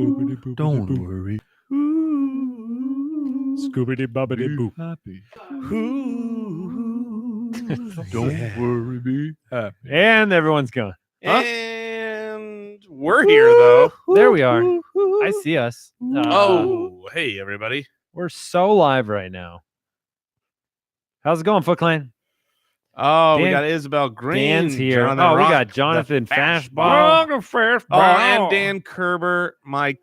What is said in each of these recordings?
Don't worry. Scoobity bobbity Be boo. happy. Don't worry. Be happy. And everyone's gone. And we're here, though. There we are. I see us. Hey, everybody. We're so live right now. How's it going, Foot Clan? Oh, we Dan- got Isabel Green. Dan's here. Jonathan We Rock, got Jonathan the Fastball. Oh, and Dan Kerber. My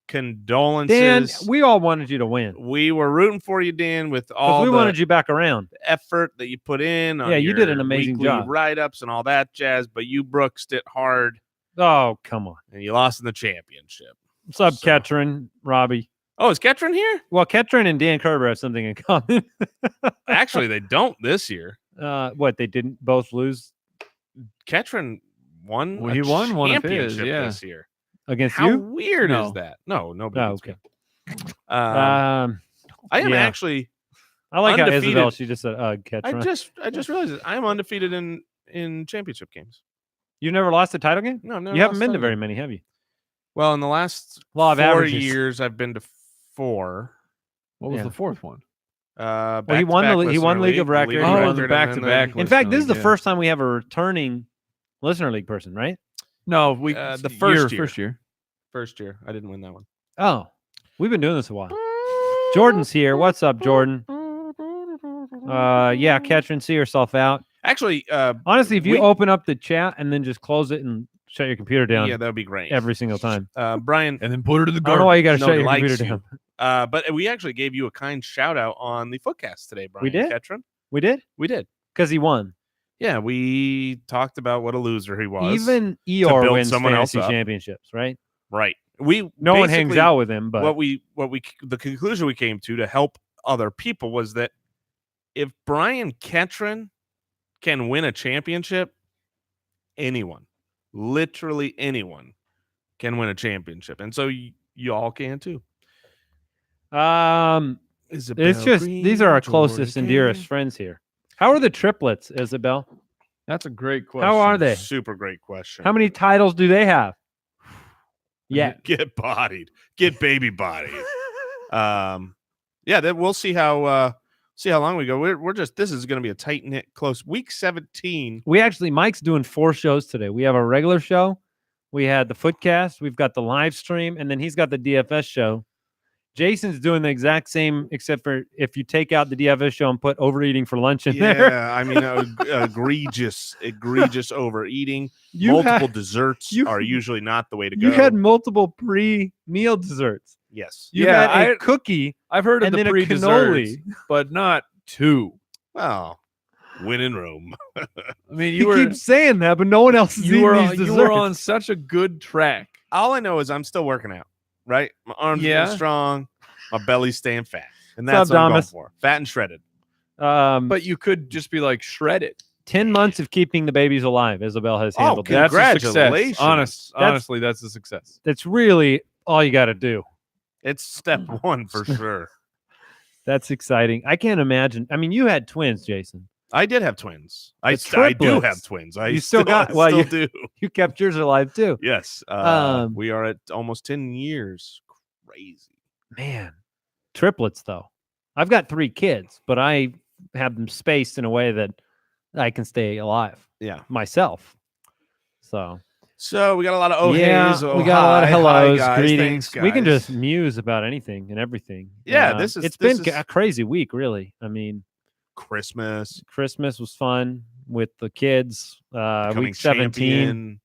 condolences. Dan, we all wanted you to win. We were rooting for you, Dan, with all We the wanted you back around. effort that you put in. On Yeah, you your did an amazing weekly job. write-ups and all that jazz, but you brooksed it hard, Oh, come on. and you lost in the championship. What's up, So- Ketrin, Robbie? Oh, is Ketrin here? Well, Ketrin and Dan Kerber have something in common. Actually, they don't this year. What, they didn't both lose Ketrin won. Well, a he won one of his, championship yeah. this year. against How you? weird No. is that? No, nobody. Oh, beats okay. me. I am yeah. actually. I like how undefeated. Isabel, she just said, Ketrin. I just realized it. I am undefeated in championship games. You never lost a title game? No, no. You haven't been to very many, have you? Well, in the last Law of 4 averages. years, I've been to 4. What was Yeah. the fourth one? Well, he won League of Record. He won the and back-to-back then- In fact, this is the Yeah. first time we have a returning Listener League person, right? No, the first year. First year. First year, I didn't win that one. Oh, we've been doing this a while. Jordan's here. What's up, Jordan? Yeah, Ketrin, see herself out. Actually, Honestly, if you we- open up the chat and then just close it and shut your computer down yeah, that would be great. every single time. Brian, And then put her to the I don't know garbage. why you got to shut Nobody your computer likes you. down. but we actually gave you a kind shout out on the Footcast today, Brian. We did? Ketrin. We did? We did. Because he won. Yeah, we talked about what a loser he was. Even Eeyore build wins someone else fantasy up. championships, right? right. We No one hangs basically- out with him, but the conclusion we came to help other people was that if Brian Ketrin can win a championship, anyone, literally anyone, can win a championship, and so you all can too. it's just these are our closest and dearest friends here. How are the triplets, Isabel? That's a great question. How are they? Super great question. How many titles do they have? Yeah. Get bodied, get baby bodied. Yeah, then we'll see how long we go. We're just this is going to be a tight knit, close week 17. Mike's doing 4 shows today. We have a regular show. We had the Footcast. We've got the live stream, and then he's got the DFS show. Jason's doing the exact same, except for if you take out the DFS show and put overeating for lunch in there. Yeah, I mean, egregious overeating. You Multiple had- desserts you- are usually not the way to go. You had multiple pre-meal desserts. yes. You Yeah, had a cookie I've heard of and the then a pre-desserts, cannoli. but not 2. Well, win in Rome. I mean, You keep saying that, but no one else is you eating were these on, desserts. you were on such a good track. All I know is I'm still working out. Right, my arms Yeah. are strong, my belly's staying fat, and What's that's up, what I'm going Damas? for. Fat and shredded. But you could just be like shredded. 10 months of keeping the babies alive, Isabel has Oh, handled. good. that. That's a success. Congratulations. Honestly, that's a success. That's really all you got to do. It's step one for sure. That's exciting. I can't imagine. I mean, you had twins, Jason. I did have twins. I do triplets. have twins. I You still got- well, still you- do. You kept yours alive too. Yes. Um, We are at almost 10 years. Crazy. Man, triplets though. I've got 3 kids, but I have them spaced in a way that I can stay alive Yeah. myself. So So we got a lot of yeah, ohs. we got a lot of hellos, guys. greetings. Thanks, We can guys. just muse about anything and everything. Yeah, this is- it's this been is- a crazy week, really. I mean, Christmas. Christmas was fun with the kids. Becoming Week 17, champion.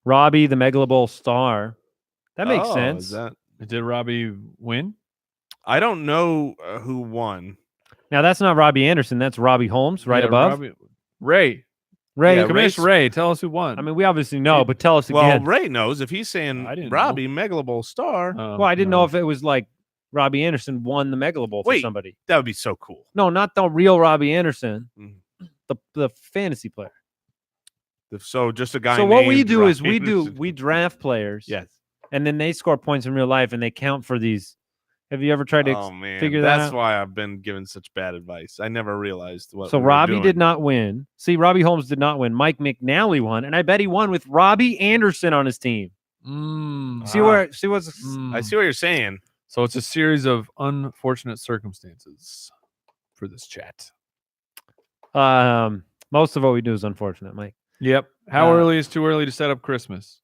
Robbie, the Megalo Bowl star. That makes Oh, sense. is that- Did Robbie win? I don't know who won. Now that's not Robbie Anderson. That's Robbie Holmes, right Yeah, above. Ray. Ray. Yeah, Commissioner Ray, tell us who won. I mean, we obviously know, but tell us Well, again. Ray knows if he's saying I didn't Robbie Megalo Bowl star. Well, I didn't know if it was like Robbie Anderson won the Megalo Bowl for Wait. somebody. That would be so cool. No, not the real Robbie Anderson, Mhm. the fantasy player. So just a guy. So what we named do is Robbie we Anderson. draft players, Yes. and then they score points in real life, and they count for these. Have you ever tried to? Oh man, figure that that's out? why I've been given such bad advice. I never realized what. So we were Robbie doing. did not win. See, Robbie Holmes did not win. Mike McNally won, and I bet he won with Robbie Anderson on his team. Mm. See what's I see what you're saying. So it's a series of unfortunate circumstances for this chat. most of what we do is unfortunate, Mike. Yep. How Uh, early is too early to set up Christmas?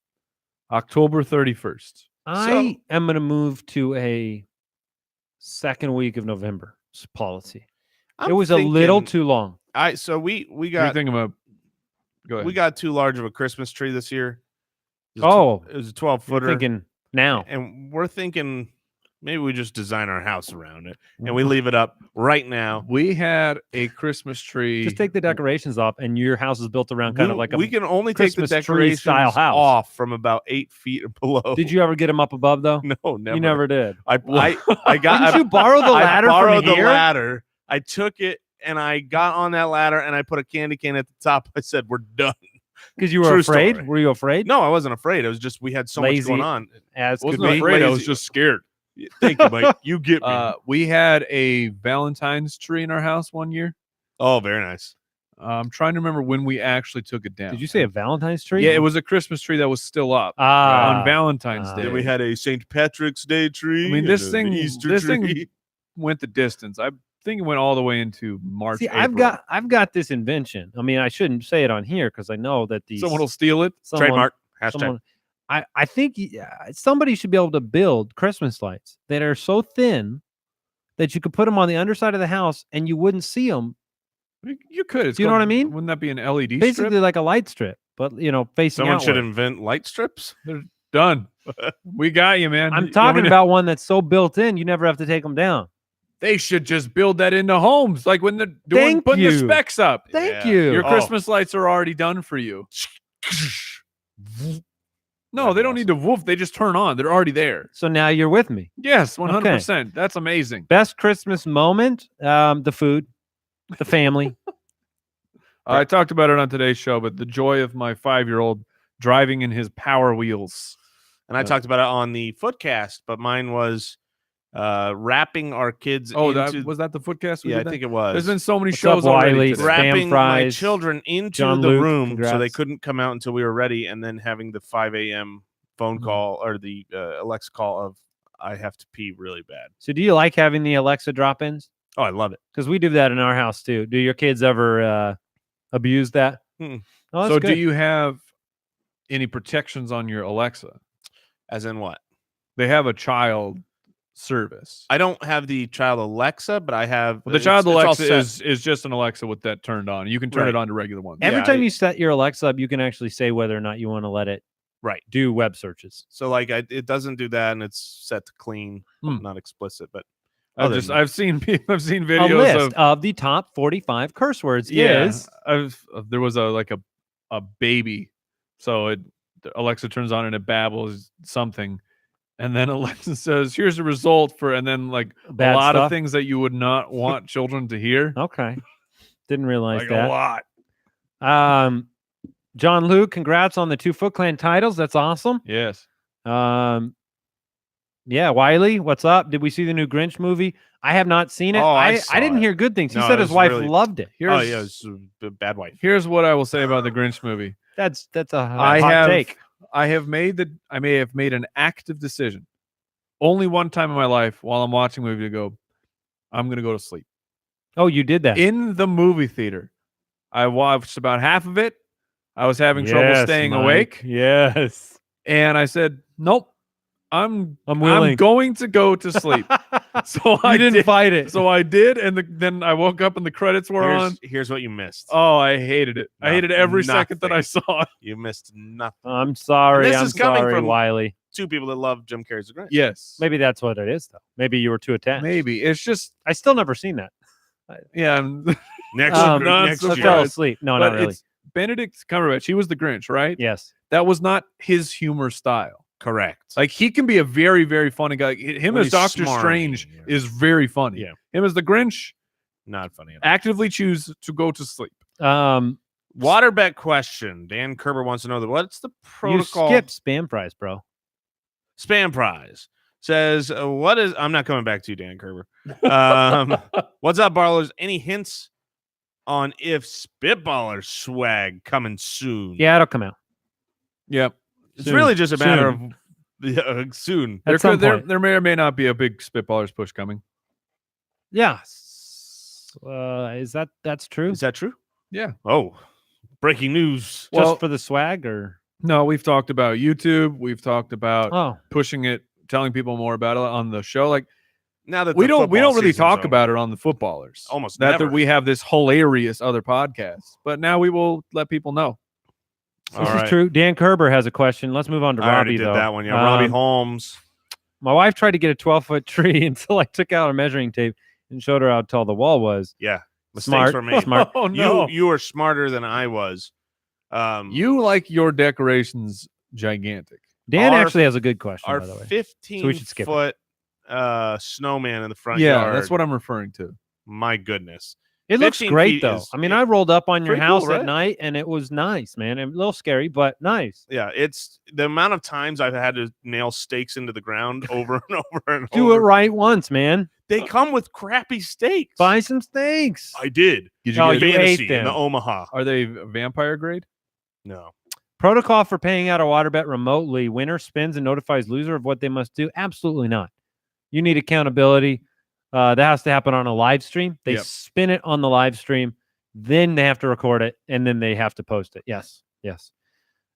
October 31st. I am going to move to a second week of November policy. I'm It was a little thinking- too long. So we What do you got think about? Go ahead. we got too large of a Christmas tree this year. It was a 12 You're footer. thinking now. And we're thinking maybe we just design our house around it and we leave it up right now. We had a Christmas tree. Just take the decorations off, and your house is built around kind of like a. we can only take the Christmas tree decorations style house. off from about 8 feet below. Did you ever get them up above though? No, never. You never did. I Didn't got. you borrow the ladder I borrowed from the here? ladder. I took it and I got on that ladder and I put a candy cane at the top. I said, "We're done." Because you were True afraid. story. Were you afraid? No, I wasn't afraid. It was just we had so Lazy. much going on. As could Wasn't be. afraid. I was Lazy. just scared. Thank you, Mike. You get me. We had a Valentine's tree in our house one year. Oh, very nice. I'm trying to remember when we actually took it down. Did you say a Valentine's tree? Yeah, it was a Christmas tree that was still up Ah, on Valentine's ah. Day. Then we had a St. Patrick's Day tree. I mean, and this an thing, Easter this tree. thing went the distance. I think it went all the way into March. See, April. I've got this invention. I mean, I shouldn't say it on here because I know that these Someone will steal it. Trademark. Hashtag. someone- I think somebody should be able to build Christmas lights that are so thin that you could put them on the underside of the house and you wouldn't see them. You could. It's Do you know what I called- mean? Wouldn't that be an LED Basically, strip? like a light strip, but facing Someone should outward. invent light strips. Done. We got you, man. I'm You want me talking to- about one that's so built in, you never have to take them down. They should just build that into homes, like when they're Thank putting the you. specs up. Thank Yeah. you. Your Oh. Christmas lights are already done for you. No, That'd they be don't need to woof. They just turn on. They're already there. So now you're with me. Yes, 100%. That's amazing. Best Christmas moment: the food, the family. I talked about it on today's show, but the joy of my 5-year-old driving in his Power Wheels. And I talked about it on the Footcast, but mine was wrapping our kids Oh, into. was that the Footcast? we yeah, I did that? think it was. There's been so many What's shows up, already. Wiley? today. Spam wrapping my fries. children into John the Luke, room so they congrats. couldn't come out until we were ready, and then having the 5 a.m. phone Mhm. call or the Alexa call of I have to pee really bad. So do you like having the Alexa drop-ins? Oh, I love it. Because we do that in our house too. Do your kids ever abuse that? Mm-mm. Oh, that's So good. do you have any protections on your Alexa? As in what? They have a child service. I don't have the child Alexa, but I have Well, the it's- child it's all Alexa set. is just an Alexa with that turned on. You can turn Right. it on to regular ones. Every yeah, time I- you set your Alexa up, you can actually say whether or not you want to let it right. do web searches. So like it doesn't do that, and it's set to clean, Hmm. not explicit. But I've than I've seen I've seen A videos list of the top 45 curse words is there was a baby, so Alexa turns on and it babbles something, and then Alexa says, "Here's the result for," and then like bad a lot stuff. of things that you would not want children to hear. Okay. Didn't realize Like a that. lot. John Luke, congrats on the 2 Foot Clan titles. That's awesome. Yes. Yeah, Wiley, what's up? Did we see the new Grinch movie? I have not seen it. Oh, I I saw didn't it. hear good things. He No, said it his was wife really- loved it. oh yeah, it's a bad wife. Here's what I will say about the Grinch movie. That's a I hot have take. I may have made an active decision only one time in my life while I'm watching a movie to go, I'm gonna go to sleep. Oh, you did that. In the movie theater. I watched about half of it. I was having trouble Yes, staying Mike. awake. Yes. And I said, Nope, I'm willing. I'm going to go to sleep. So I didn't did. fight it. So I did, and then I woke up and the credits were on. Here's what you missed. Oh, I hated it. I hated every second that I Nothing. saw it. You missed nothing. I'm sorry. And this I'm is coming sorry, from- Wiley. 2 people that love Jim Carrey's The Grinch. Yes. Maybe that's what it is, though. Maybe you were too attached. Maybe. It's just I still never seen that. yeah. I'm- Next, not next I surprised. year. fell asleep. No, but not really. it's Benedict Cumberbatch. He was the Grinch, right? Yes. That was not his humor style. Correct. Like he can be a very, very funny guy. Him When as he's Doctor smarmy, Strange yeah. is very funny. Yeah. Him as the Grinch, Not funny at all. actively choose to go to sleep. Water bet question. Dan Kerber wants to know that what's the protocol? You skipped spam fries, bro. Spam prize says, what is, I'm not coming back to you, Dan Kerber. What's up, Barlers? Any hints on if Spitballer swag coming soon? Yeah, it'll come out. Yep. It's Soon. really just a matter Soon. of soon. At some point. There may or may not be a big Spitballers push coming. Yeah. That's true? Is that true? Yeah. Oh, breaking news. Well, Just for the swag or? No, we've talked about YouTube. We've talked about Oh, pushing it, telling people more about it on the show. Like Now that we the don't football really season's talk over. about it on the footballers. Almost that never. we have this hilarious other podcast, but now we will let people know. this is true. Dan Kerber has a question. Let's move on to I already Robbie, did though. that one. Yeah, Robbie Holmes. My wife tried to get a 12-foot tree until I took out a measuring tape and showed her how tall the wall was. Yeah, mistakes Smart. were made. Smart. Oh no, You were smarter than I was. you like your decorations gigantic. Dan Our- actually has a good question, our by the way. 15-foot snowman in the front Yeah, yard. that's what I'm referring to. My goodness. It looks 15 great, feet though. is- I mean, I rolled up on your pretty house cool, at right? night, and it was nice, man. A little scary, but nice. Yeah, it's the amount of times I've had to nail stakes into the ground over and over and Do it over. right once, man. They come with crappy steaks. Buy some steaks. I did. Did you Oh, get you Fantasy ate in the them. Omaha. Are they vampire grade? No. Protocol for paying out a water bet remotely. Winner spins and notifies loser of what they must do. Absolutely not. You need accountability. That has to happen on a live stream. They Yep. spin it on the live stream. Then they have to record it, and then they have to post it. Yes.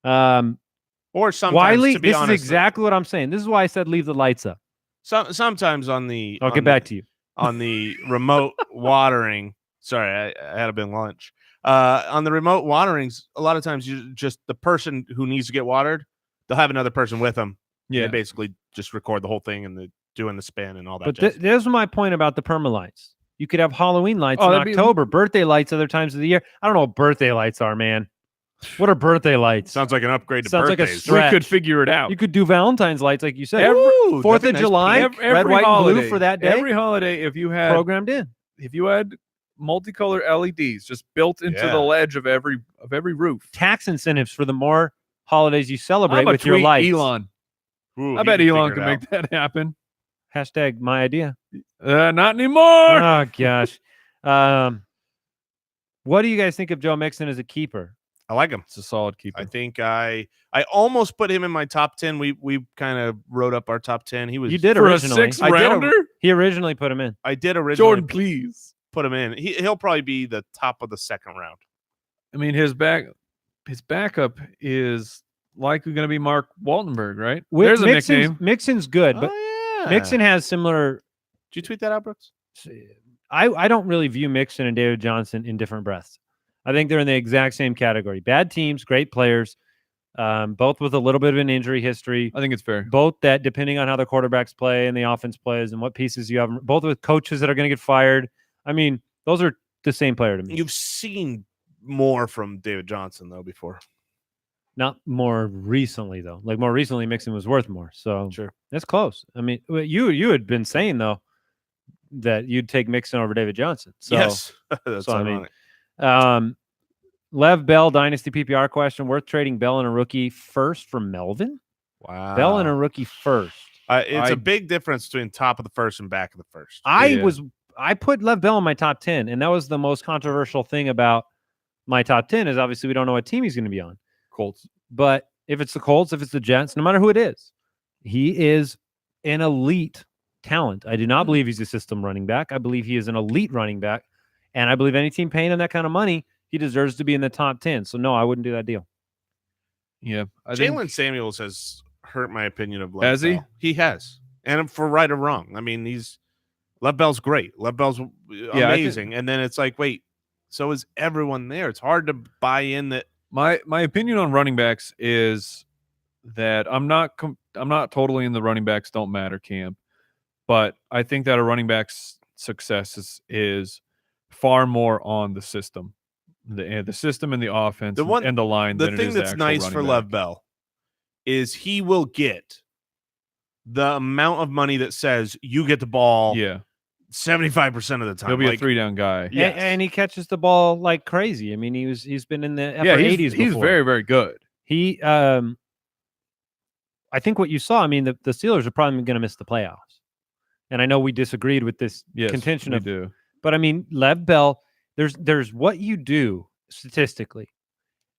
Or sometimes, Wiley, to be this honest, is exactly what I'm saying. This is why I said leave the lights up. sometimes on the I'll get back to you. on the remote watering. Sorry, I had a bit of lunch. On the remote waterings, a lot of times you just the person who needs to get watered, they'll have another person with them. Yeah. They basically just record the whole thing and doing the spin and all that. But jazz. there's my point about the perma lights. You could have Halloween lights Oh, in that'd be- October, birthday lights other times of the year. I don't know what birthday lights are, man. What are birthday lights? Sounds like an upgrade to Sounds like a birthdays. stretch. We could figure it out. You could do Valentine's lights, like you said. Ooh, Fourth that'd of be nice. July, red, white, and blue for that day. Every holiday, if you had Programmed in. multicolor LEDs just built into Yeah. the ledge of every roof. Tax incentives for the more holidays you celebrate I'm a with your tweet lights. Elon. Ooh, I he bet can Elon figure can it make that happen. Hashtag my idea. Not anymore. Oh gosh. What do you guys think of Joe Mixon as a keeper? I like him. It's a solid keeper. I think I almost put him in my top 10. We kind of wrote up our top 10. He was You did For a originally. sixth I did a- rounder, He originally put him in. I did originally Jordan, please. put him in. He'll probably be the top of the second round. I mean, his backup is likely going to be Mark Waltenberg, right? There's a nickname. Mixon's good, but oh, yeah. Mixon has similar. Did you tweet that out, Brooks? I don't really view Mixon and David Johnson in different breaths. I think they're in the exact same category. Bad teams, great players, both with a little bit of an injury history. I think it's fair. Both that, depending on how the quarterbacks play and the offense plays and what pieces you have, both with coaches that are going to get fired. I mean, those are the same player to me. You've seen more from David Johnson though before. Not more recently, though. Like more recently, Mixon was worth more. So Sure. that's close. I mean, you had been saying though that you'd take Mixon over David Johnson. So, Yes, that's so, I mean, ironic. Lev Bell Dynasty PPR question: worth trading Bell and a rookie first for Melvin? Wow. Bell and a rookie first. It's I- a big difference between top of the first and back of the first. Yeah. I put Lev Bell in my top 10, and that was the most controversial thing about my top 10 is obviously we don't know what team he's going to be on. Colts. But if it's the Colts, if it's the Jets, no matter who it is, he is an elite talent. I do not believe he's a system running back. I believe he is an elite running back. And I believe any team paying him that kind of money, he deserves to be in the top 10. So, no, I wouldn't do that deal. Yeah. I think Jalen Samuels has hurt my opinion of Lev Has he? Bell. He has. And for right or wrong. I mean, Lev Bell's great. Lev Bell's I think- amazing. And then it's like, wait, so is everyone there? It's hard to buy in that. my opinion on running backs is that I'm not totally in the running backs don't matter camp, but I think that a running back's success is far more on the system, the system and the offense The one- and the line. The than it thing is that's actual nice running for back. Lev Bell is he will get the amount of money that says you get the ball Yeah, 75% of the time. he'll be Like, a 3-down guy. Yes. And he catches the ball like crazy. I mean, he's been in the upper Yeah, 80s he's before. very, very good. He I think what you saw, I mean, the Steelers are probably going to miss the playoffs. And I know we disagreed with this Yes, contention we of do. but I mean, Lev Bell, there's what you do statistically.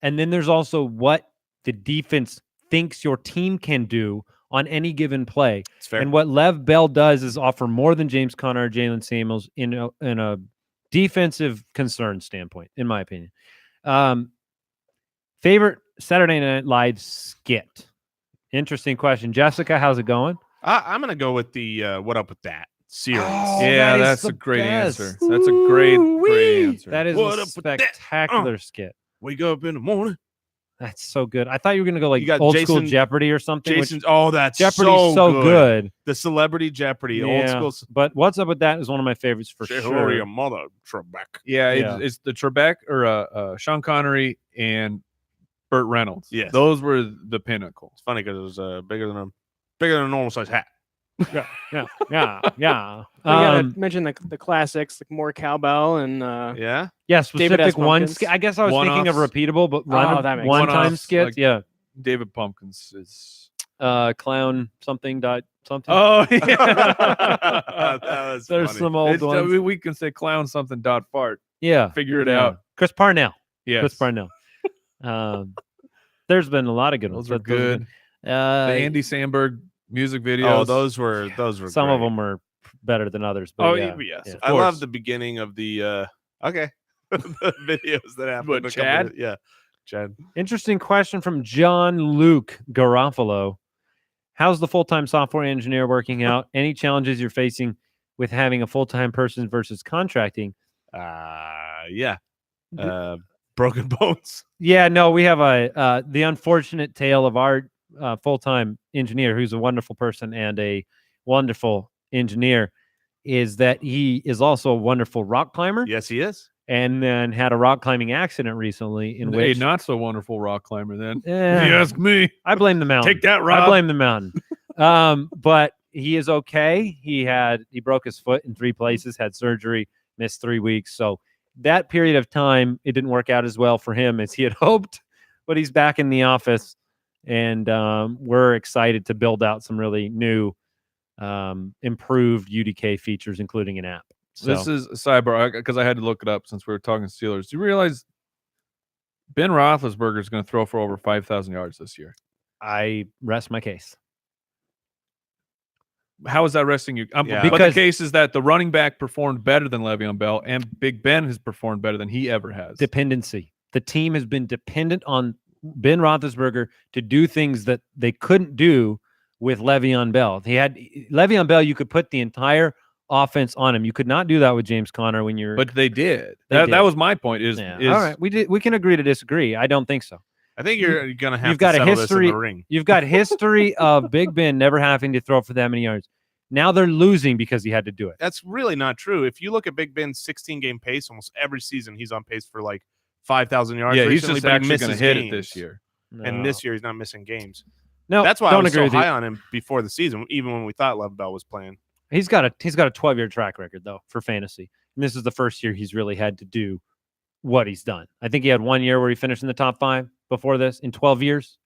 And then there's also what the defense thinks your team can do on any given play. It's fair. And what Lev Bell does is offer more than James Conner or Jalen Samuels in a defensive concern standpoint, in my opinion. Favorite Saturday Night Live skit? Interesting question. Jessica, how's it going? I'm gonna go with the What Up With That series. Oh, Yeah, that is that's the a great best. answer. That's a great Ooh-wee. answer. That is What a up with that? spectacular skit. Wake up in the morning. That's so good. I thought you were going to go like You got old school Jason- Jeopardy or something. Jason, Which oh, that's Jeopardy's so good. The Celebrity Jeopardy, old Yeah, school. But What's Up With That is one of my favorites for Say hello to sure. your mother, Trebek. Yeah, Yeah. It's the Trebek or Sean Connery and Burt Reynolds. Yes. Those were the pinnacle. It's funny because it was bigger than a normal size hat. Yeah. You gotta mention the classics like more cowbell and Yeah. Yeah, David specific S. one Pumpkins. skit. I guess I was thinking of One-offs. repeatable, but that makes one-time One-offs, skits. like- Yeah. David Pumpkins is. Clown something dot something. Oh yeah. That was There's funny. some old ones. We can say clown something dot fart. Yeah. Figure it Yeah. out. Chris Parnell. Yes. Chris Parnell. There's been a lot of good ones. Those are but good. The Andy Samberg music videos. Oh, those were some of great. them are better than others. But Oh yeah. yes. Yeah. Of I love course. the beginning of the okay the videos that happened. What, a couple Chad? of- yeah, Chad. Interesting question from John Luke Garofalo. How's the full-time software engineer working out? Any challenges you're facing with having a full-time person versus contracting? Yeah. Broken bones. Yeah, no, we have the unfortunate tale of our full-time engineer, who's a wonderful person and a wonderful engineer, is that he is also a wonderful rock climber, Yes, he is. and then had a rock climbing accident recently in a which not so wonderful rock climber. Then, Eh, if you ask me, I blame the mountain. take that, I Rob. blame the mountain. But he is okay. He broke his foot in 3 places, had surgery, missed 3 weeks. So that period of time, it didn't work out as well for him as he had hoped. But he's back in the office, and we're excited to build out some really new, improved UDK features, including an app. So This is a sidebar because I had to look it up since we were talking Steelers. Do you realize Ben Roethlisberger is going to throw for over 5,000 yards this year? I rest my case. How is that resting you? Yeah. But the Because- case is that the running back performed better than Le'Veon Bell, and Big Ben has performed better than he ever has. Dependency. The team has been dependent on Ben Roethlisberger to do things that they couldn't do with Le'Veon Bell. Le'Veon Bell. You could put the entire offense on him. You could not do that with James Conner when you're. But they did. They That did. was my point. Is All right, we can agree to disagree. I don't think so. I think you're gonna have You've to got a settle this history- in the ring. You've got history of Big Ben never having to throw for that many yards. Now they're losing because he had to do it. That's really not true. If you look at Big Ben's 16-game pace, almost every season he's on pace for like 5,000 yards. yeah, he's recently, just but he actually going to misses hit games. it this year. And this year he's not missing games. no, That's why I don't was agree so with you. high on him before the season, even when we thought Lev Bell was playing. He's got a 12-year track record though for fantasy, and this is the first year he's really had to do what he's done. I think he had 1 year where he finished in the top 5 before this in 12 years.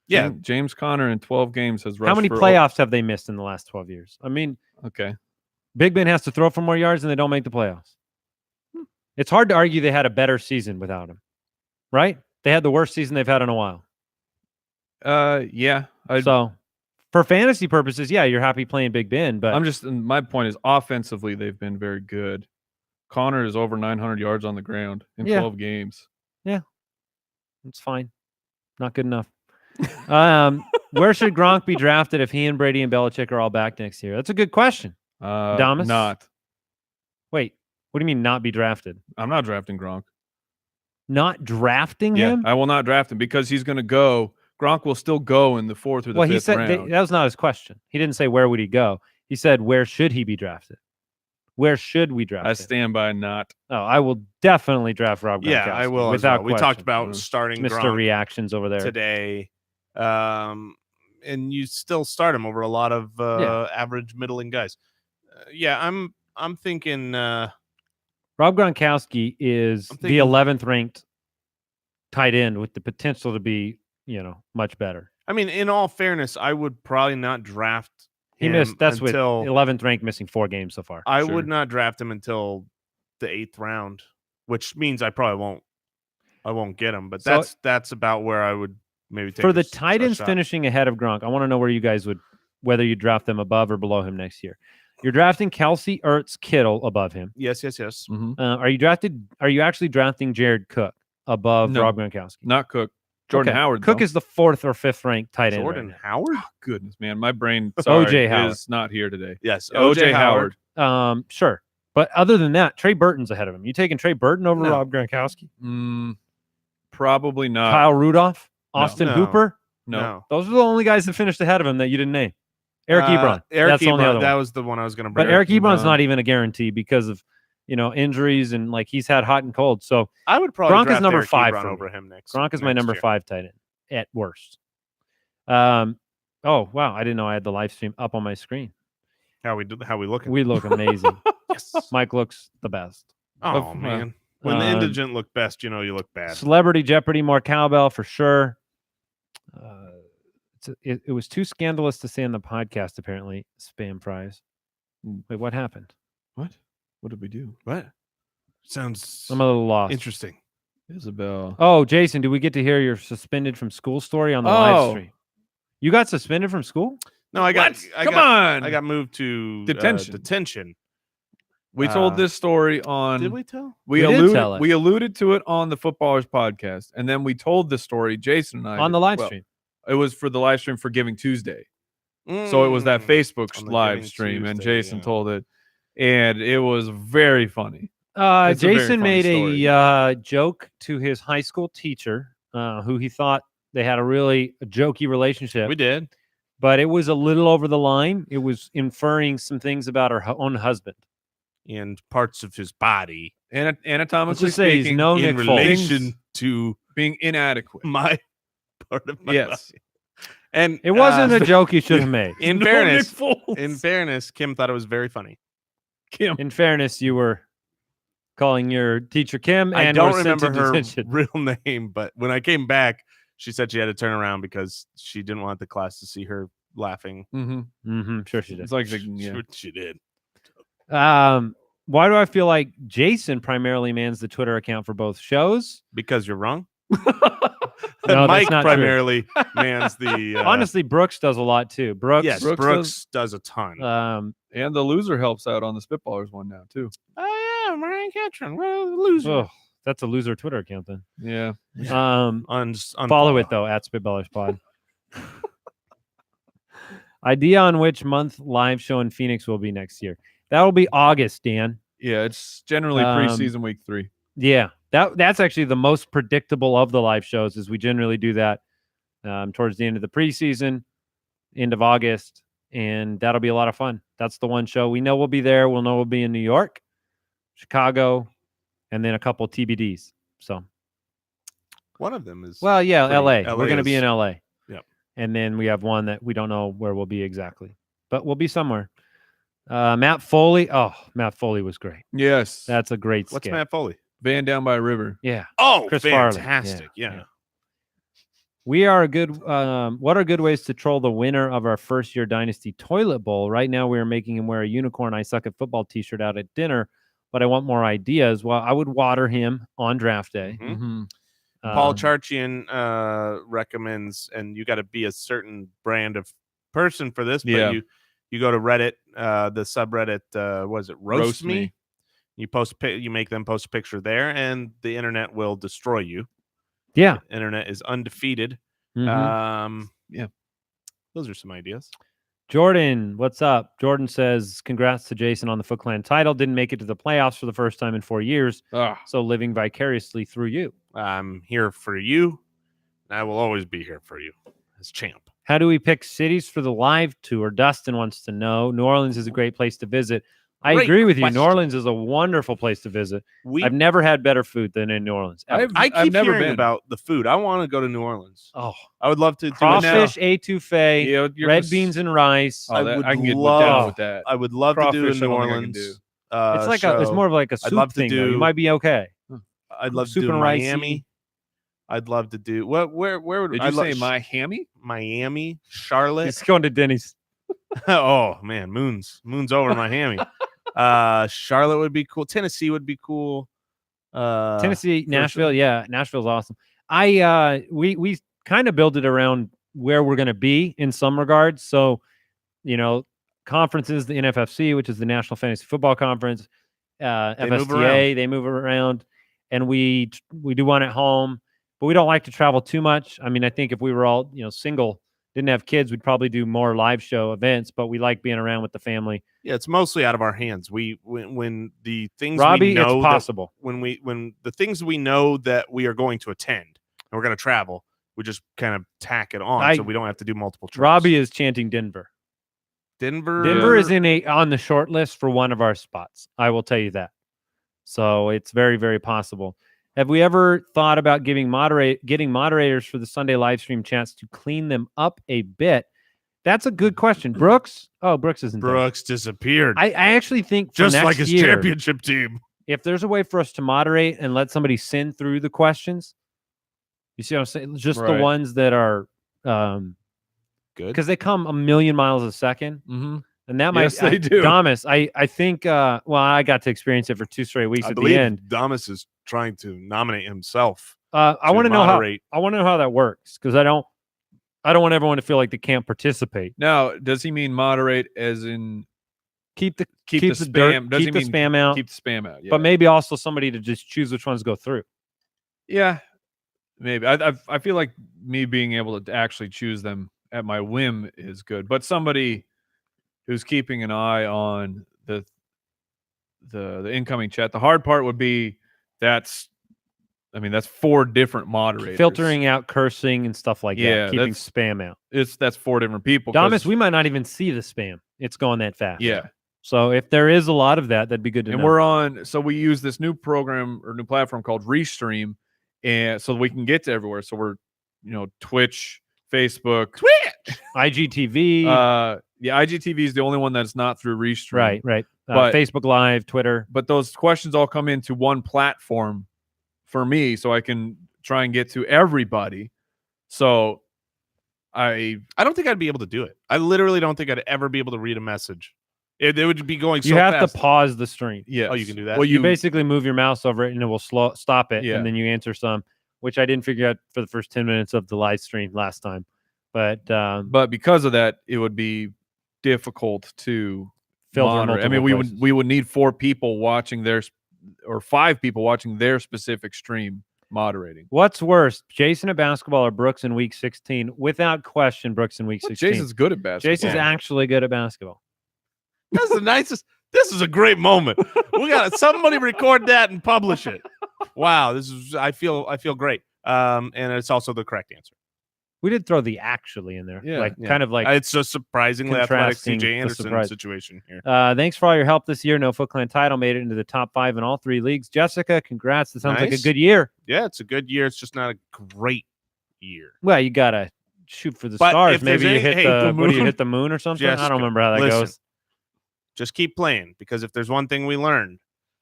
Yeah, James Conner in 12 games has rushed How many for playoffs have they missed in the last 12 years? I mean, Okay. Big Ben has to throw for more yards and they don't make the playoffs. It's hard to argue they had a better season without him, right? They had the worst season they've had in a while. Yeah. So for fantasy purposes, yeah, you're happy playing Big Ben, but I'm just my point is offensively they've been very good. Connor is over 900 yards on the ground in Yeah. 12 games. it's fine. Not good enough. Where should Gronk be drafted if he and Brady and Belichick are all back next year? That's a good question. Damas? Not. Wait, what do you mean not be drafted? I'm not drafting Gronk. Not drafting Yeah, him? I will not draft him because he's going to go. Gronk will still go in the 4th or the Well, 5th he said round. that was not his question. He didn't say where would he go. He said where should he be drafted? Where should we draft I him? stand by not. Oh, I will definitely draft Rob Gronkowski. yeah, I will. Without We talked question. about starting Mr. Gronk Reactions over there. today, and you still start him over a lot of average middling guys. I'm thinking. Rob Gronkowski is I'm the thinking- 11th ranked tight end with the potential to be, much better. I mean, in all fairness, I would probably not draft. He him missed. That's until with 11th ranked, missing 4 games so far. I Sure. would not draft him until the 8th round, which means I probably won't. I won't get him, but So- that's about where I would maybe take For a the s- a Titans shot. finishing ahead of Gronk, I want to know where you guys would, whether you draft them above or below him next year. You're drafting Kelsey, Ertz, Kittle above him. Yes. Mhm. Are you actually drafting Jared Cook above No. Rob Gronkowski? Not Cook. Jordan Okay. Howard. Cook though. is the 4th or 5th ranked tight end. Jordan right Howard. Goodness, man, my brain O.J. Howard. is not here today. Yes, OJ Howard. now. Sure. But other than that, Trey Burton's ahead of him. You taking Trey Burton over No. Rob Gronkowski? Probably not. Kyle Rudolph? no. Austin No. Hooper? No. Those are the only guys that finished ahead of him that you didn't name. Eric Ebron. Eric That's the only Ebron. other That one. was the one I was going to bring. But Eric Ebron's Ebron. not even a guarantee because of injuries and like he's had hot and cold. So I would probably Gronk is draft number Eric 5 Ebron for me. over him next. Gronk is my next number year. 5 tight end at worst. Oh wow, I didn't know I had the live stream up on my screen. How we looking? We look amazing. Yes. Mike looks the best. Oh man, when the Um, indigent look best, you know you look bad. Celebrity Jeopardy, more cowbell for sure. It was too scandalous to say on the podcast. Apparently, spam fries. Wait, what happened? What did we do? What? Sounds I'm a little lost. interesting. Isabel. Oh, Jason, do we get to hear your suspended from school story on the live stream? You got suspended from school? No, I got. Come on. I got moved to Detention. Detention. We told this story on. Did we tell? We did tell it. We alluded to it on the Footballers podcast, and then we told the story. Jason and I On the did. live Well, stream. It was for the live stream for Giving Tuesday. So it was that Facebook on the live Giving stream, and Tuesday, Jason yeah. told it, and it was very funny. It's a very Jason funny made a joke to his high school teacher, who he thought they had a really jokey relationship. We did. But it was a little over the line. It was inferring some things about her own husband. And parts of his body And Let's anatomically just say he's speaking, no in Nick Foles. relation to being inadequate. my part of my Yes. body. And It wasn't a joke he should have made. in No fairness, Nick Foles. in fairness, Kim thought it was very funny. Kim. In fairness, you were calling your teacher Kim, I and don't were sent to remember her detention. real name, but when I came back, she said she had to turn around because she didn't want the class to see her laughing. Sure she did. It's like yeah. She did. Why do I feel like Jason primarily mans the Twitter account for both shows? Because you're wrong. No, Mike that's not true. primarily mans the. Honestly, Brooks does a lot too. Brooks, yes, Brooks does a ton. And the loser helps out on the Spitballers one now too. Oh yeah, Ryan Catron, well, the loser. oh, that's a loser Twitter account then. Yeah. Follow it though at Spitballers Pod. Idea on which month live show in Phoenix will be next year. That will be August, Dan. Yeah, it's generally preseason week 3. Yeah, that's actually the most predictable of the live shows. Is we generally do that towards the end of the preseason, end of August, and that'll be a lot of fun. That's the one show we know we'll be there. We'll know we'll be in New York, Chicago, and then a couple TBDs. So One of them is LA. LA We're going to be in LA. Yep. And then we have one that we don't know where we'll be exactly, but we'll be somewhere. Matt Foley. Oh, Matt Foley was great. Yes. That's a great What's skit. Matt Foley? Van Down by a River. Yeah. Oh, Chris Farley. fantastic! Yeah, Yeah. We are a good. What are good ways to troll the winner of our first year Dynasty Toilet Bowl? Right now, we are making him wear a Unicorn I Suck at Football T-shirt out at dinner, but I want more ideas. Well, I would water him on draft day. Mhm. Mm-hmm. Paul Charchian recommends, and you got to be a certain brand of person for this. But Yeah. you go to Reddit, the subreddit, was it Roast Me? You you make them post a picture there, and the internet will destroy you. Yeah. The internet is undefeated. Mhm. Yeah, those are some ideas. Jordan, what's up? Jordan says, "Congrats to Jason on the Foot Clan title. Didn't make it to the playoffs for the first time in 4 years. So living vicariously through you. I'm here for you, and I will always be here for you as champ. How do we pick cities for the live tour? Dustin wants to know. New Orleans is a great place to visit. I Great agree with you. New question. Orleans is a wonderful place to visit. I've never had better food than in New Orleans. ever. I keep never hearing been. about the food. I want to go to New Orleans. Oh, I would love to do it now. crawfish, etouffee, Yeah, you're red just- beans and rice. Oh, I that, would I can get love- down with that. I would love to do Crawfish, in I New don't think I can Orleans. do. It's like it's more of like a soup love to thing. though. You do- might be okay. I'd love to soup do and ricey. Miami. I'd love to do where would Did I you say Miami? Miami, Charlotte? He's going to Denny's. Oh man, moon's over Miami. Charlotte would be cool. Tennessee would be cool. Tennessee, for Nashville. sure. Yeah, Nashville's awesome. We kind of build it around where we're going to be in some regards. So, conferences, the NFFC, which is the National Fantasy Football Conference, FSTA, they move around, and we do one at home, but we don't like to travel too much. I mean, I think if we were all single, didn't have kids, we'd probably do more live show events, but we like being around with the family. Yeah, it's mostly out of our hands. When the things Robbie, we know it's possible. When the things we know that we are going to attend and we're going to travel, we just kind of tack it on so we don't have to do multiple trips. Robbie is chanting Denver. Denver is on the short list for one of our spots. I will tell you that. So it's very, very possible. Have we ever thought about getting moderators for the Sunday live stream chats to clean them up a bit? That's a good question. Brooks? Oh, Brooks isn't there. Brooks disappeared. I actually think just like his championship team. If there's a way for us to moderate and let somebody send through the questions, you see what I'm saying? Just the ones that are good, because they come a million miles a second. Mm-hmm. And that might, they do. Damas, I think, I got to experience it for 2 straight weeks at the end. Damas is trying to nominate himself. I want to know how that works, because I don't want everyone to feel like they can't participate. Now, does he mean moderate as in keep the spam? Does he mean spam out? Keep the spam out. Yeah. But maybe also somebody to just choose which ones go through. Yeah, maybe. I feel like me being able to actually choose them at my whim is good, but somebody who's keeping an eye on the incoming chat. The hard part would be that's 4 different moderators. Filtering out cursing and stuff like that. Keeping spam out. That's 4 different people. Damas, we might not even see the spam. It's going that fast. Yeah. So if there is a lot of that, that'd be good to know. And we're on, so we use this new program or new platform called Restream, and so we can get to everywhere. So we're, Twitch, Facebook, IGTV. IGTV is the only one that's not through Restream. Right. But Facebook Live, Twitter. But those questions all come into one platform for me, so I can try and get to everybody. So I don't think I'd be able to do it. I literally don't think I'd ever be able to read a message. It would be going so fast. You have to pause the stream. Yeah. Oh, you can do that? Well, you basically move your mouse over it and it will stop it, Yeah. and then you answer some, which I didn't figure out for the first 10 minutes of the live stream last time. But because of that, it would be difficult to filter monitor. I mean, we would need 4 people watching or 5 people watching their specific stream moderating. What's worse, Jason at basketball or Brooks in week 16? Without question, Brooks in week 16. Jason's good at basketball. Jason's actually good at basketball. That's the nicest. This is a great moment. We got somebody record that and publish it. Wow, I feel great. And it's also the correct answer. We did throw the actually in there. Kind of like it's a surprisingly athletic CJ Anderson situation here. Thanks for all your help this year. No Foot Clan title made it into the top 5 in all 3 leagues. Jessica, congrats. That sounds like a good year. Yeah, it's a good year. It's just not a great year. Well, you gotta shoot for the stars. Maybe you hit the moon or something. Jessica, I don't remember how that goes. Just keep playing, because if there's one thing we learned,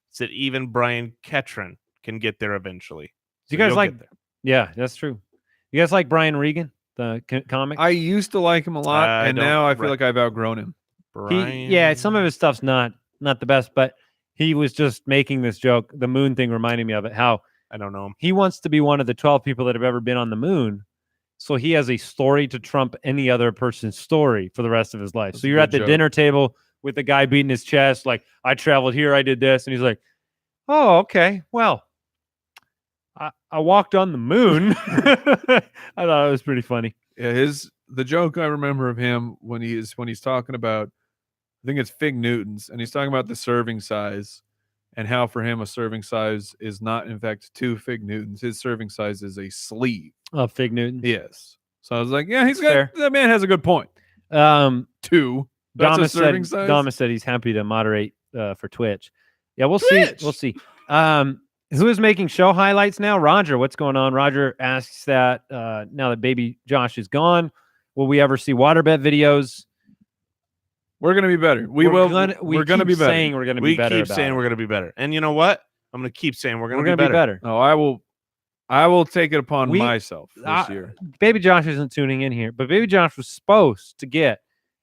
it's that even Brian Ketron can get there eventually. So you guys like? Yeah, that's true. You guys like Brian Regan, the comic? I used to like him a lot, and now I feel like I've outgrown him. Some of his stuff's not the best, but he was just making this joke. The moon thing reminded me of it. How I don't know him. He wants to be one of the 12 people that have ever been on the moon. So he has a story to trump any other person's story for the rest of his life. So you're at the dinner table with the guy beating his chest, like, I traveled here, I did this. And he's like, oh, okay, well, I walked on the moon. I thought it was pretty funny. Yeah, the joke I remember of him when he's talking about, I think it's Fig Newtons, and he's talking about the serving size and how for him a serving size is not, in fact, 2 Fig Newtons. His serving size is a sleeve of Fig Newtons. Yes. So I was like, yeah, that man has a good point. 2. That's a serving size. Dama said he's happy to moderate for Twitch. Yeah, we'll see. We'll see. Who is making show highlights now? Roger, what's going on? Roger asks that now that baby Josh is gone, will we ever see waterbed videos? We're going to be better. We're going to be better. Saying we're going to be better. We keep saying we're going to be better. And you know what? I'm going to keep saying we're going to be better. No, I will take it upon myself this year. Baby Josh isn't tuning in here, but baby Josh was supposed to get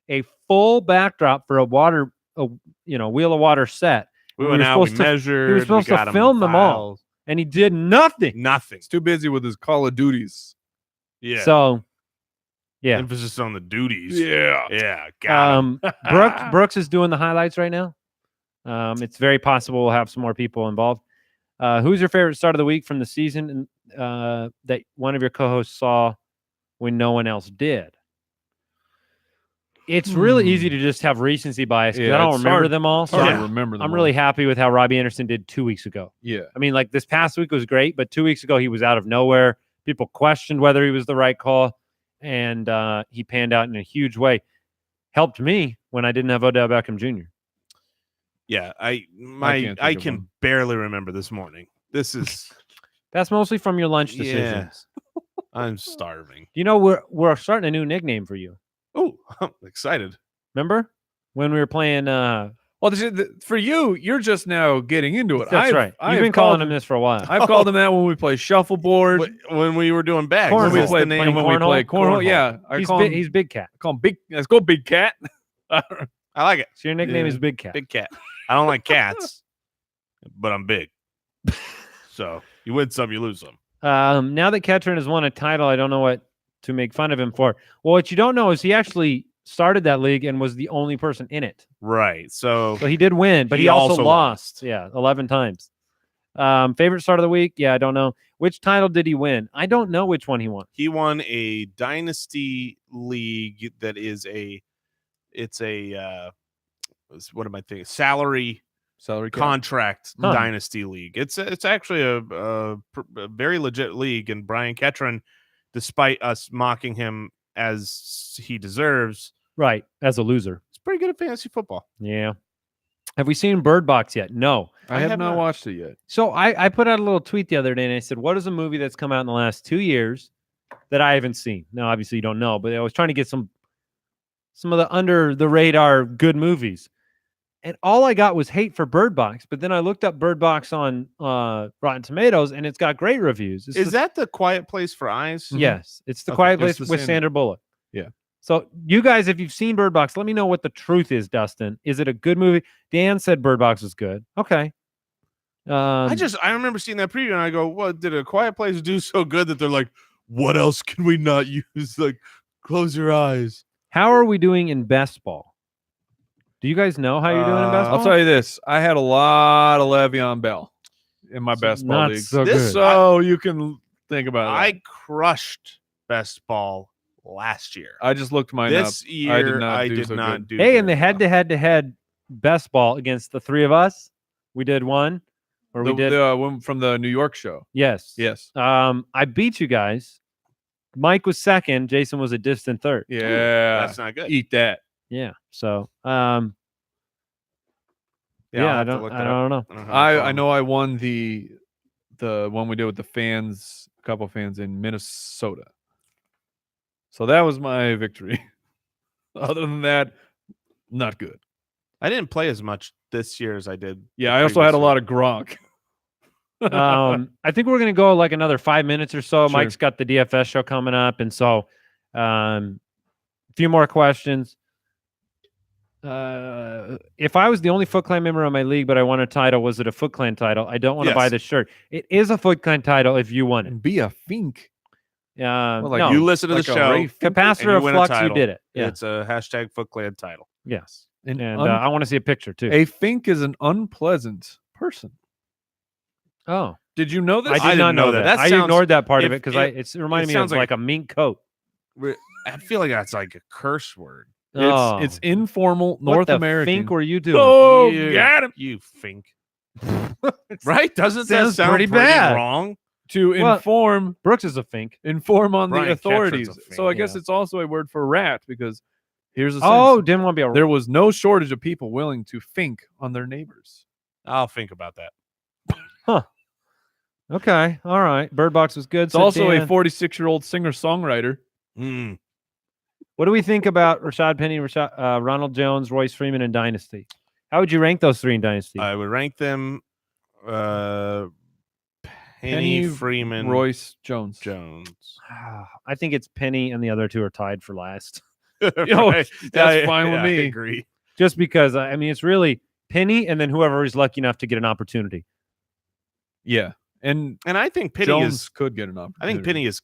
a full backdrop for a wheel of water set. We went out, we measured. He was supposed to film them all, and he did nothing. Nothing. He's too busy with his Call of Duties. Yeah. So, yeah. Emphasis on the duties. Yeah. Yeah. Got him. Brooks is doing the highlights right now. It's very possible we'll have some more people involved. Who's your favorite start of the week from the season that one of your co-hosts saw when no one else did? It's really easy to just have recency bias because I don't remember them all. So I remember them. I'm really happy with how Robbie Anderson did 2 weeks ago. Yeah. I mean, like this past week was great, but 2 weeks ago he was out of nowhere. People questioned whether he was the right call, and he panned out in a huge way. Helped me when I didn't have Odell Beckham Jr. Yeah, I of can one. barely remember this morning. This is That's mostly from your lunch decisions. I'm starving. You know, we're starting a new nickname for you. Oh, I'm excited. Remember when we were playing? Well, for you, you're just now getting into it. That's right. You've been calling him this for a while. I've called him that when we play shuffleboard. When we were doing bags. Cornhole. That's the When name. we play cornhole. Yeah, He's Big Cat. I call him Big. Let's go, Big Cat. I like it. So your nickname Yeah. is Big Cat. Big cat. I don't like cats, but I'm big. So you win some, you lose some. Now that Ketron has won a title, I don't know what to make fun of him for. Well, what you don't know is he actually started that league and was the only person in it. Right. So So he did win, but he also lost. Yeah, 11 times. Favorite start of the week? Yeah, I don't know. Which title did he win? I don't know which one he won. he won a dynasty league that is what am I thinking? Salary contract dynasty league. It's actually a very legit league, and Brian Ketron, despite us mocking him as he deserves, Right, as a loser. he's pretty good at fantasy football. Yeah. Have we seen Bird Box yet? No. I have not watched it yet. So I put out a little tweet the other day and I said, what is a movie that's come out in the last 2 years that I haven't seen? Now, obviously you don't know, but I was trying to get some of the under the radar good movies. And all I got was hate for Bird Box. But then I looked up Bird Box on Rotten Tomatoes and it's got great reviews. Is that The Quiet Place for Eyes? Yes. It's The Okay, Quiet it's Place the with same- Sandra Bullock. Yeah. So you guys, if you've seen Bird Box, let me know what the truth is, Dustin. Is it a good movie? Dan said Bird Box was good. Okay. I remember seeing that preview and I go, what did A Quiet Place do so good that they're like, what else can we not use? Like, close your eyes. How are we doing in best ball? Do you guys know how you're doing in best ball? I'll tell you this: I had a lot of Le'Veon Bell in my best ball Not league, so This- good. so you can think about that. I crushed best ball last year. I just looked mine This up. year, I did not I do did so not good. do. Hey, in the very well. head-to-head best ball against the three of us, we did one, or we did. The one from the New York show. Yes. Yes. I beat you guys. Mike was second. Jason was a distant third. Yeah. That's not good. Eat that. Yeah. So, I'll I have to don't look that up. know. I don't have I the phone. know I won the one we did with the fans, a couple fans in Minnesota. So that was my victory. Other than that, not good. I didn't play as much this year as I did. Yeah, I also had a lot of Gronk. I think we're gonna go like another 5 minutes or so. Sure. Mike's got the DFS show coming up, and so a few more questions. If I was the only Foot Clan member on my league, but I won a title, was it a Foot Clan title? I don't want to buy Yes. this shirt. It is a Foot Clan title if you won it. And be a fink. Well, like no, You listen to like the a show. Ray Fink. and capacitor you of win a flux, you title. did it. Yeah. It's a hashtag Foot Clan title. Yes. An And un- I want to see a picture too. a fink is an unpleasant person. Oh, Did you know this? I did not didn't know know that. that. That I sounds- ignored that part of it if because it- it reminded me of sounds like like a mink coat. I feel like that's like a curse word. It's informal What North the American. fink were you doing? Oh, You- got him. You fink. Right? Doesn't that Sounds sound pretty pretty bad. wrong? To Well, inform Brooks is a fink. on Brian the Ketron's a authorities. fink. So I guess Yeah. it's also a word for rat because here's a Oh, sense. didn't want to be a. There was no shortage of people willing to fink on their neighbors. I'll think about that. Okay, all right. Bird Box was good. It's also a Dan. 46-year-old singer-songwriter. Mm. What do we think about Rashad Penny, Ronald Jones, Royce Freeman, and Dynasty? How would you rank those three in Dynasty? I would rank them Penny, Freeman, Royce Jones. Jones. I think it's Penny, and the other two are tied for last. Right. that's fine with I me. agree. Just because I mean, it's really Penny, and then whoever is lucky enough to get an opportunity. Yeah. And And I think Penny Jones is. could get an opportunity. I think Penny is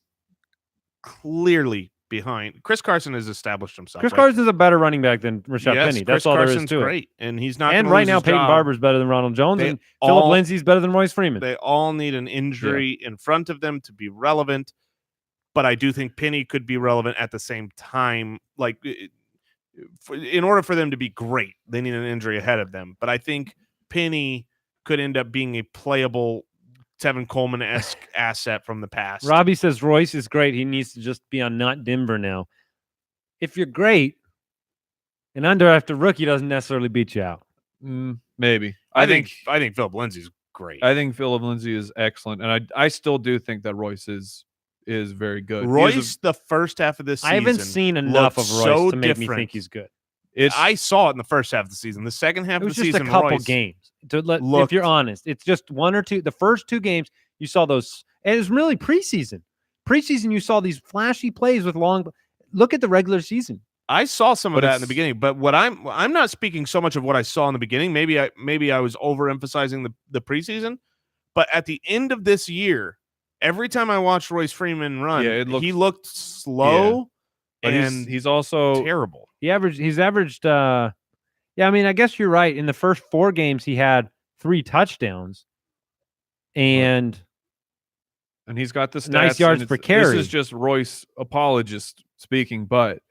clearly behind. Chris Carson has established himself. Chris Carson's a better running back than Rashad Yes, Penny. Chris That's all there is Carson's to it. great, and he's not. And gonna right lose now, his Peyton job. Barber's better than Ronald Jones, They and Philip all- Lindsay's better than Royce Freeman. They all need an injury in front of them to be relevant, but I do think Penny could be relevant at the same time. Like, in order for them to be great, they need an injury ahead of them. But I think Penny could end up being a playable Tevin Coleman-esque asset from the past. Robbie says Royce is great. He needs to just be on Not Denver now. If you're great, an undrafted rookie doesn't necessarily beat you out. Maybe. I think Philip Lindsay's great. I think Philip Lindsay is excellent, and I still do think that Royce is very good. Royce, the first half of this season, I haven't seen enough of Royce so to make me different. think he's good. I saw it in the first half of the season. The second half It of was the just season, a couple Royce games. If looked- you're honest, it's just one or two. The first two games you saw those, and it's really preseason. Preseason, you saw these flashy plays with long. Look at the regular season. I saw some of But that in the it's- beginning, but what I'm not speaking so much of what I saw in the beginning. Maybe I was overemphasizing the preseason, but at the end of this year, every time I watched Royce Freeman run, he looked slow but and he's also terrible. He's averaged. Yeah, I mean, I guess you're right. In the first 4 games, he had 3 touchdowns, and he's got the stats, nice yards and per This carry. is just Royce apologist speaking, but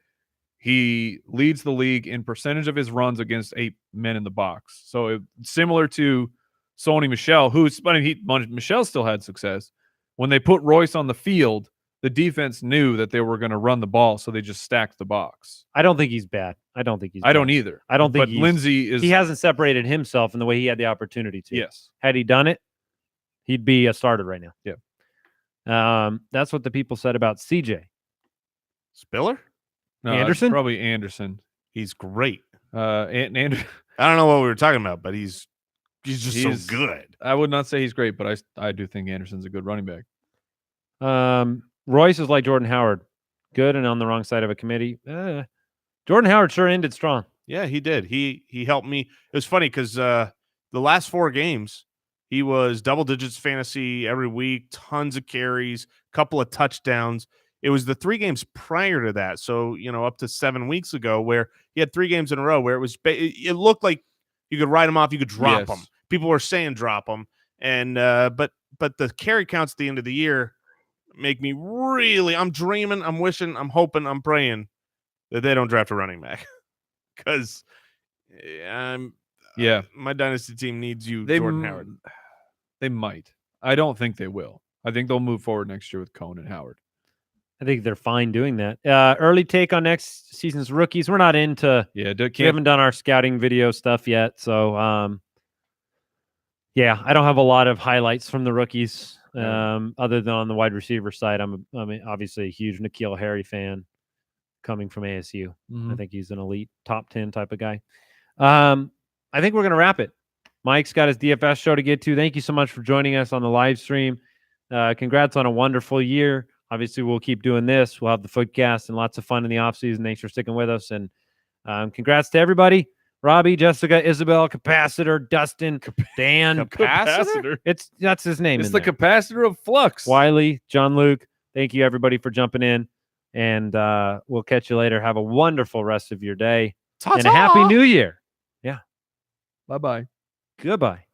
he leads the league in percentage of his runs against 8 men in the box. So similar to Sony Michel, Michel still had success. When they put Royce on the field, the defense knew that they were going to run the ball, so they just stacked the box. I don't think he's bad. I don't either. I don't think But Lindsay is. He hasn't separated himself in the way he had the opportunity to. Yes. Had he done it, he'd be a starter right now. Yeah. That's what the people said about CJ. Spiller? No, it's Anderson? probably Anderson. He's great. And I don't know what we were talking about, but he's just so good. I would not say he's great, but I do think Anderson's a good running back. Royce is like Jordan Howard, good and on the wrong side of a committee. Jordan Howard sure ended strong. Yeah, he did. He helped me. It was funny because the last 4 games, he was double digits fantasy every week, tons of carries, couple of touchdowns. It was the 3 games prior to that, so up to 7 weeks ago, where he had 3 games in a row where it looked like you could write him off, you could drop him. People were saying drop him, and but the carry counts at the end of the year make me really. I'm dreaming, I'm wishing, I'm hoping, I'm praying that they don't draft a running back because my dynasty team needs you, Jordan Howard. They might. I don't think they will. I think they'll move forward next year with Cohn and Howard. I think they're fine doing that. Early take on next season's rookies. We're not into. We haven't done our scouting video stuff yet, so I don't have a lot of highlights from the rookies. Other than on the wide receiver side, I'm obviously a huge N'Keal Harry fan, coming from ASU. I think he's an elite top 10 type of guy. I think we're gonna wrap it. Mike's got his DFS show to get to. Thank you so much for joining us on the live stream. Congrats on a wonderful year. Obviously, we'll keep doing this. We'll have the Footcast and lots of fun in the offseason. Thanks for sticking with us. And congrats to everybody. Robbie, Jessica, Isabel, Capacitor, Dustin, Dan. Capacitor? That's his name. It's the capacitor of flux. Wiley, John Luke. Thank you, everybody, for jumping in. And we'll catch you later. Have a wonderful rest of your day. Ta-ta! And a happy new year. Yeah. Bye-bye. Goodbye.